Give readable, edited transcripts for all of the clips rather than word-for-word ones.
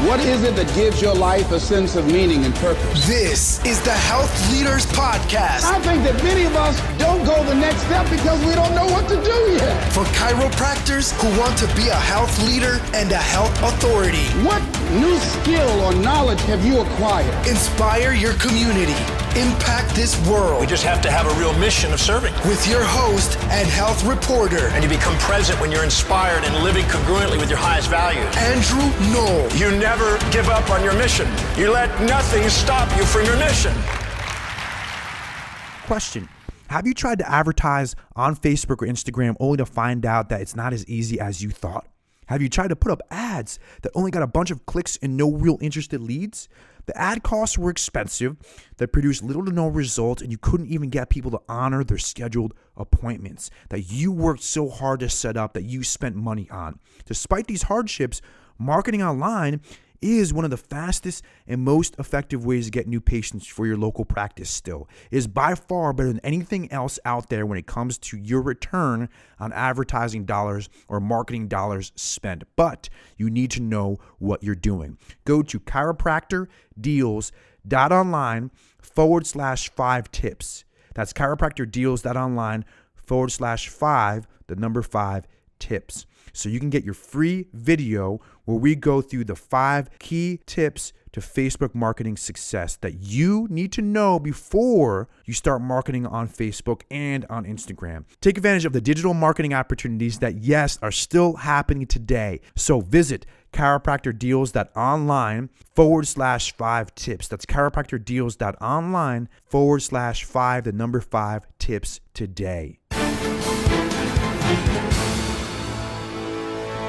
What is it that gives your life a sense of meaning and purpose? This is the Health Leaders Podcast. I think that many of us don't go the next step because we don't know what to do yet. For chiropractors who want to be a health leader and a health authority. What new skill or knowledge have you acquired? Inspire your community. Impact this world. We just have to have a real mission of serving. With your host and health reporter. And you become present when you're inspired and living congruently with your highest values. Andrew Knoll. You never give up on your mission. You let nothing stop you from your mission. Question. Have you tried to advertise on Facebook or Instagram only to find out that it's not as easy as you thought? Have you tried to put up ads that only got a bunch of clicks and no real interested leads? The ad costs were expensive, that produced little to no results, and you couldn't even get people to honor their scheduled appointments that you worked so hard to set up, that you spent money on. Despite these hardships, marketing online is one of the fastest and most effective ways to get new patients for your local practice still. It is by far better than anything else out there when it comes to your return on advertising dollars or marketing dollars spent. But you need to know what you're doing. Go to chiropractordeals.online/5 tips. That's chiropractordeals.online/5 tips. So you can get your free video where we go through the 5 key tips to Facebook marketing success that you need to know before you start marketing on Facebook and on Instagram. Take advantage of the digital marketing opportunities that, yes, are still happening today. So visit chiropractordeals.online/5 tips. That's chiropractordeals.online/5 tips today.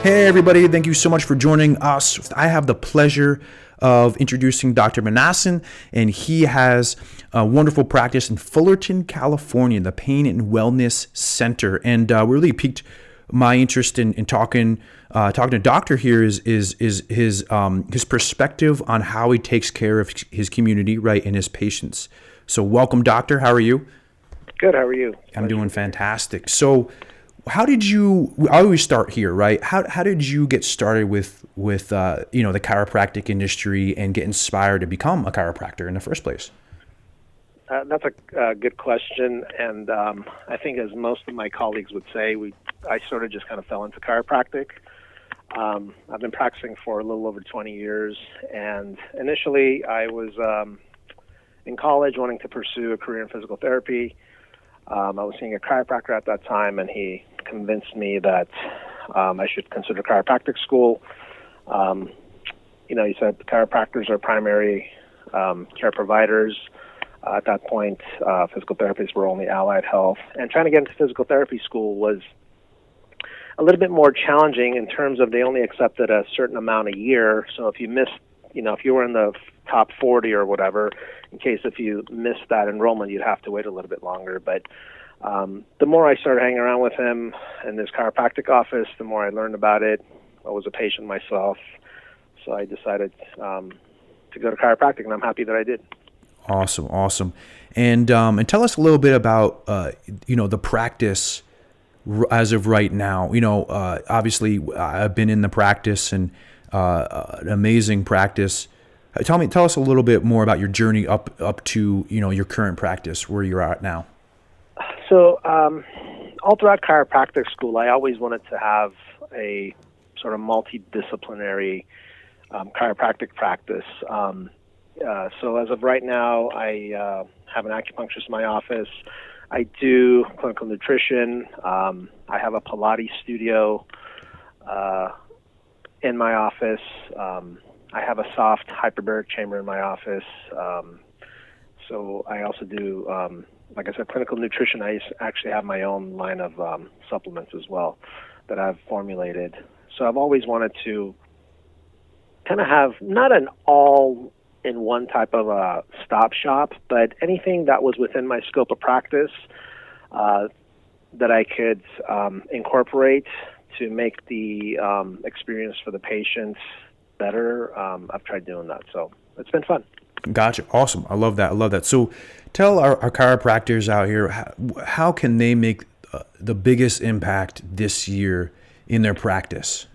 Hey everybody, thank you so much for joining us. I have the pleasure of introducing Dr. Minnasian, and he has a wonderful practice in Fullerton, California, the Pain and Wellness Center. And really piqued my interest in talking to Doctor here is his perspective on how he takes care of his community, right, and his patients. So welcome, Doctor. How are you? Good. How are you? I'm doing fantastic. So how did you, I always start here, right? How did you get started with the chiropractic industry and get inspired to become a chiropractor in the first place? That's a good question. And I think, as most of my colleagues would say, I sort of just kind of fell into chiropractic. I've been practicing for a little over 20 years. And initially I was in college wanting to pursue a career in physical therapy. I was seeing a chiropractor at that time, and he convinced me that I should consider chiropractic school. He said chiropractors are primary care providers. At that point, physical therapists were only allied health. And trying to get into physical therapy school was a little bit more challenging in terms of they only accepted a certain amount a year. So if you missed, if you were in the top 40 or whatever, if you missed that enrollment, you'd have to wait a little bit longer. But the more I started hanging around with him in his chiropractic office, the more I learned about it. I was a patient myself, so I decided to go to chiropractic, and I'm happy that I did. Awesome. And tell us a little bit about the practice as of right now. Obviously I've been in the practice, and an amazing practice. Tell us a little bit more about your journey up to your current practice, where you're at now. So all throughout chiropractic school, I always wanted to have a sort of multidisciplinary chiropractic practice. So as of right now, I have an acupuncturist in my office. I do clinical nutrition. I have a Pilates studio in my office. I have a soft hyperbaric chamber in my office. So I also do, like I said, clinical nutrition. I actually have my own line of supplements as well that I've formulated. So I've always wanted to kind of have not an all-in-one type of a stop shop, but anything that was within my scope of practice that I could incorporate to make the experience for the patients better. I've tried doing that, so it's been fun. Gotcha. Awesome. I love that. So tell our chiropractors out here, how can they make the biggest impact this year in their practice?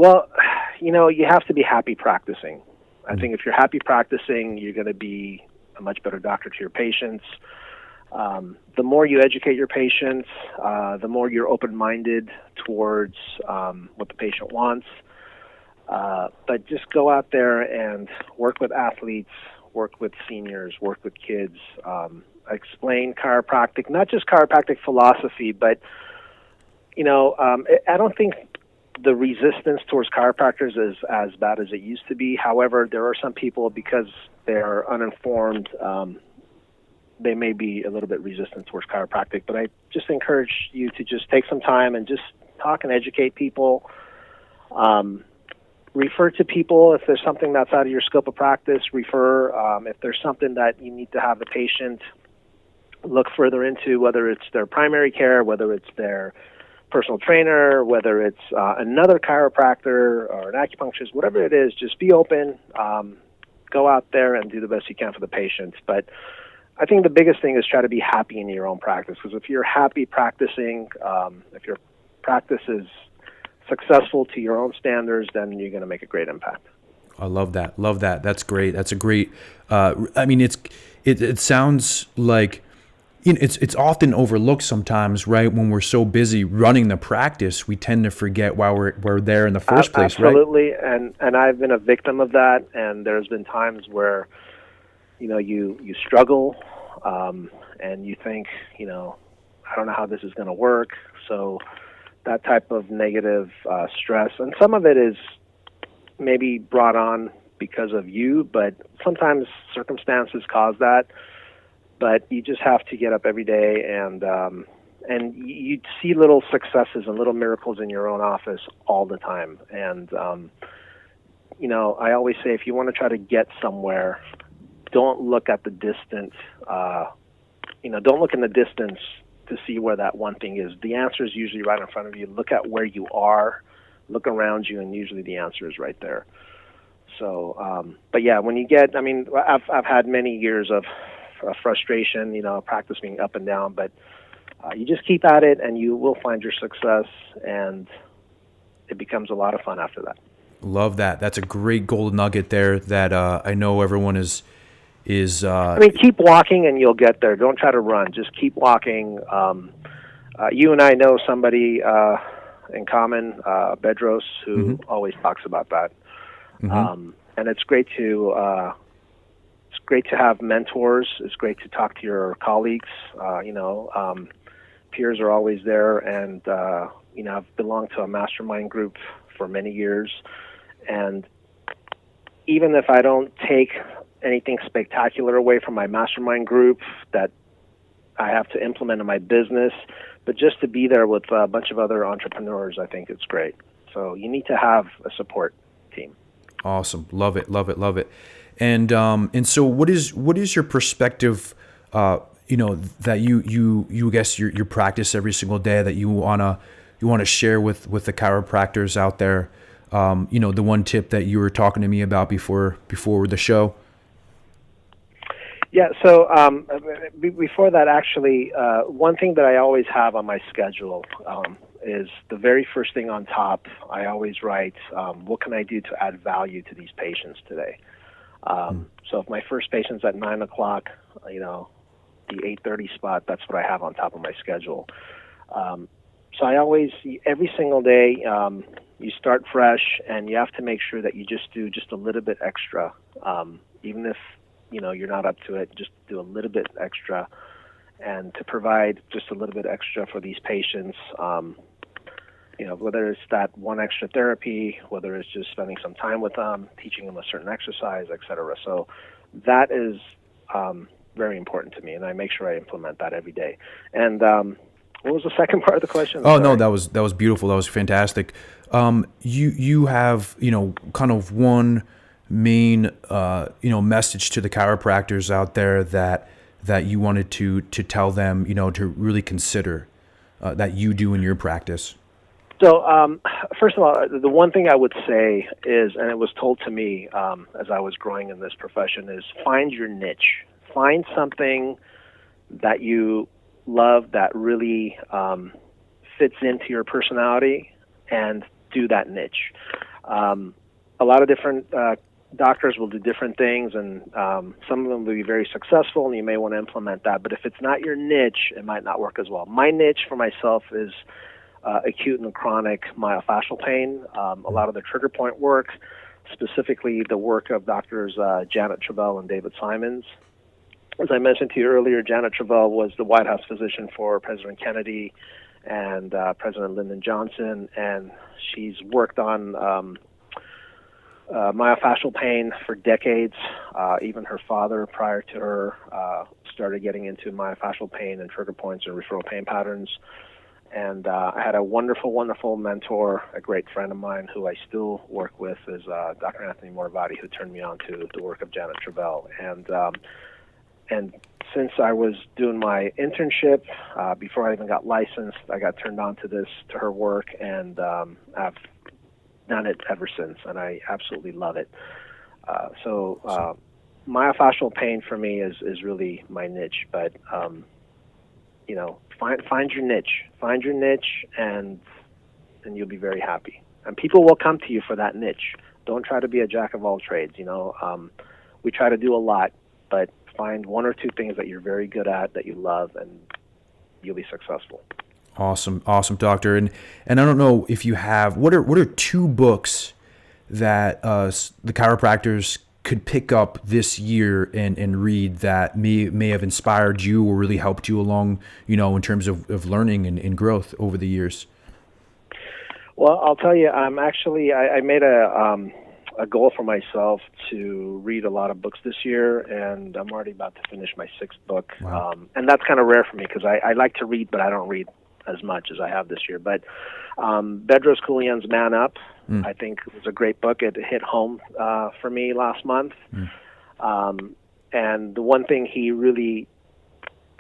Well, you have to be happy practicing. I think if you're happy practicing, you're going to be a much better doctor to your patients. The more you educate your patients, the more you're open-minded towards what the patient wants. But just go out there and work with athletes, work with seniors, work with kids, explain chiropractic, not just chiropractic philosophy, but, I don't think the resistance towards chiropractors is as bad as it used to be. However, there are some people, because they're uninformed, they may be a little bit resistant towards chiropractic. But I just encourage you to just take some time and just talk and educate people. Refer to people if there's something that's out of your scope of practice. Refer if there's something that you need to have the patient look further into, whether it's their primary care, whether it's their personal trainer, whether it's another chiropractor or an acupuncturist, whatever it is. Just be open. Go out there and do the best you can for the patients. But I think the biggest thing is try to be happy in your own practice, because if you're happy practicing, if your practice is successful to your own standards, then you're going to make a great impact. I love that. Love that. That's great. That's a great. It sounds like it's often overlooked sometimes, right? When we're so busy running the practice, we tend to forget why we're there in the first place, absolutely. right? Absolutely, and I've been a victim of that. And there's been times where you struggle, and you think, I don't know how this is going to work. So that type of negative stress, and some of it is maybe brought on because of you, but sometimes circumstances cause that. But you just have to get up every day, and you see little successes and little miracles in your own office all the time. And I always say, if you want to try to get somewhere, don't look at the distance. Don't look in the distance to see where that one thing is. The answer is usually right in front of you. Look at where you are, look around you, and usually the answer is right there. So, but yeah, when you get, I've had many years of frustration, practice being up and down, but you just keep at it and you will find your success, and it becomes a lot of fun after that. Love that. That's a great gold nugget there that I know everyone is keep walking and you'll get there. Don't try to run. Just keep walking. You and I know somebody in common, Bedros, who always talks about that. And it's great to have mentors. It's great to talk to your colleagues. Peers are always there, and I've belonged to a mastermind group for many years, and even if I don't take anything spectacular away from my mastermind group that I have to implement in my business, but just to be there with a bunch of other entrepreneurs, I think it's great. So you need to have a support team. Awesome. Love it. Love it. Love it. And so what is your perspective, that you guess your practice every single day that you want to share with the chiropractors out there? The one tip that you were talking to me about before the show. Yeah. So before that, actually, one thing that I always have on my schedule is the very first thing on top. I always write, what can I do to add value to these patients today? So if my first patient's at 9 o'clock, the 8:30 spot, that's what I have on top of my schedule. So I always, every single day, you start fresh, and you have to make sure that you just do just a little bit extra. Even if, you're not up to it, just do a little bit extra, and to provide just a little bit extra for these patients. Whether it's that one extra therapy, whether it's just spending some time with them, teaching them a certain exercise, etc. So that is very important to me, and I make sure I implement that every day. And what was the second part of the question? Oh, no, that was beautiful. That was fantastic. You have, kind of one main, message to the chiropractors out there that you wanted to tell them, to really consider that you do in your practice. So, first of all, the one thing I would say is, and it was told to me as I was growing in this profession, is find your niche. Find something that you love that really fits into your personality, and do that niche. a lot of different doctors will do different things, and some of them will be very successful, and you may want to implement that. But if it's not your niche, it might not work as well. My niche for myself is acute and chronic myofascial pain. A lot of the trigger point work, specifically the work of doctors Janet Travell and David Simons. As I mentioned to you earlier, Janet Travell was the White House physician for President Kennedy and President Lyndon Johnson, and she's worked on myofascial pain for decades. Even her father, prior to her, started getting into myofascial pain and trigger points and referral pain patterns. And I had a wonderful, wonderful mentor, a great friend of mine who I still work with, is Dr. Anthony Moravati, who turned me on to the work of Janet Travell. And since I was doing my internship, before I even got licensed, I got turned on to her work, and I've done it ever since, and I absolutely love it. Myofascial pain for me is really my niche, but find your niche, and you'll be very happy. And people will come to you for that niche. Don't try to be a jack of all trades. We try to do a lot, but find one or two things that you're very good at, that you love, and you'll be successful. Awesome, doctor. And I don't know if you have, what are two books that the chiropractors could pick up this year and read that may have inspired you or really helped you along, in terms of learning and growth over the years? Well, I'll tell you, I made a goal for myself to read a lot of books this year, and I'm already about to finish my 6th book. Wow. And that's kind of rare for me, because I like to read, but I don't read as much as I have this year. But Bedros Keuilian's Man Up, I think, was a great book. It hit home for me last month. And the one thing he really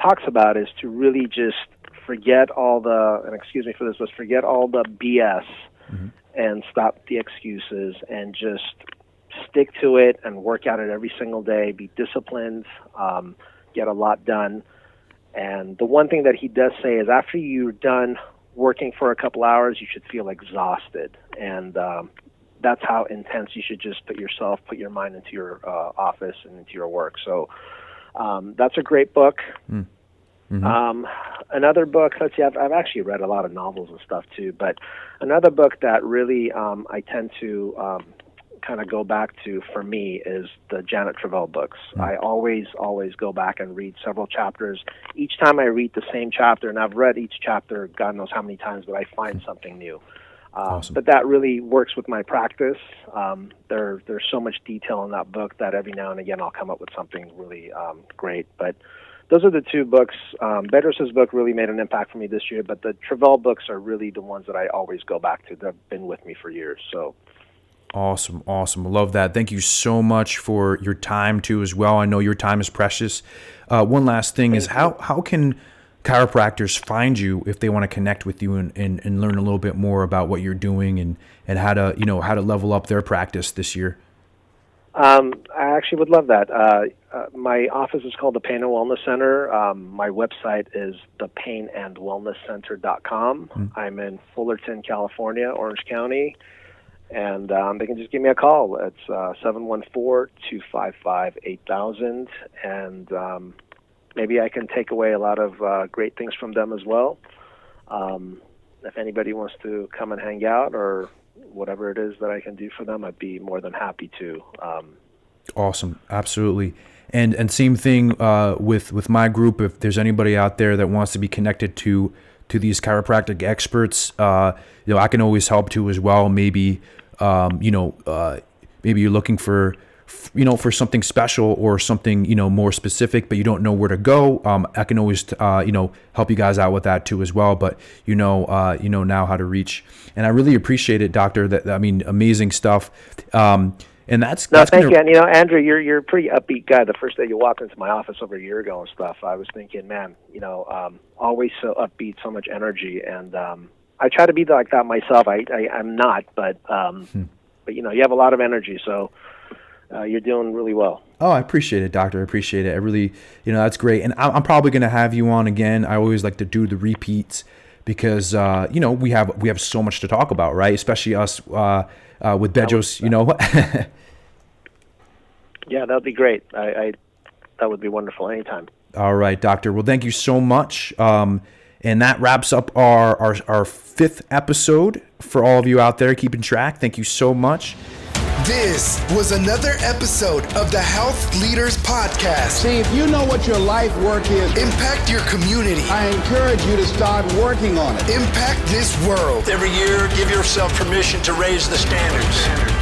talks about is to really just forget all the, and excuse me for this, but forget all the BS and stop the excuses and just stick to it and work at it every single day. Be disciplined, get a lot done. And the one thing that he does say is after you're done working for a couple hours, you should feel exhausted. And that's how intense you should just put your mind into your office and into your work. So that's a great book. Another book, let's see, I've actually read a lot of novels and stuff too, but another book that really I tend to kind of go back to for me is the Janet Travell books. I always go back and read several chapters. Each time I read the same chapter, and I've read each chapter God knows how many times, but I find something new. Awesome. But that really works with my practice. There's so much detail in that book that every now and again I'll come up with something really great. But those are the two books. Bedros' book really made an impact for me this year, but the Travell books are really the ones that I always go back to. They've been with me for years. So. Awesome. Love that. Thank you so much for your time too as well. I know your time is precious. One last thing is how can chiropractors find you if they want to connect with you and learn a little bit more about what you're doing and how to level up their practice this year? I actually would love that. My office is called the Pain and Wellness Center. My website is thepainandwellnesscenter.com. I'm in Fullerton, California, Orange County. And they can just give me a call. It's 714-255-8000. And maybe I can take away a lot of great things from them as well. If anybody wants to come and hang out or whatever it is that I can do for them, I'd be more than happy to. Awesome. Absolutely. And same thing with my group. If there's anybody out there that wants to be connected to these chiropractic experts, I can always help too as well. Maybe, maybe you're looking for something special or something, more specific, but you don't know where to go. I can always, help you guys out with that too as well. But now how to reach. And I really appreciate it, Doctor. Amazing stuff. And that's thank you. And Andrew, you're a pretty upbeat guy. The first day you walked into my office over a year ago and stuff, I was thinking, man, always so upbeat, so much energy. And I try to be like that myself. I'm not, but you have a lot of energy, so you're doing really well. Oh, I appreciate it, Doctor. I appreciate it. I really, that's great. And I'm probably going to have you on again. I always like to do the repeats because we have so much to talk about, right? Especially us with Bedros, Yeah, that would be great. I that would be wonderful anytime. All right, Doctor. Well, thank you so much. And that wraps up our fifth episode. For all of you out there keeping track, thank you so much. This was another episode of the Health Leaders Podcast. See, if you know what your life work is, Impact your community. I encourage you to start working on it. Impact this world. Every year, give yourself permission to raise the standards.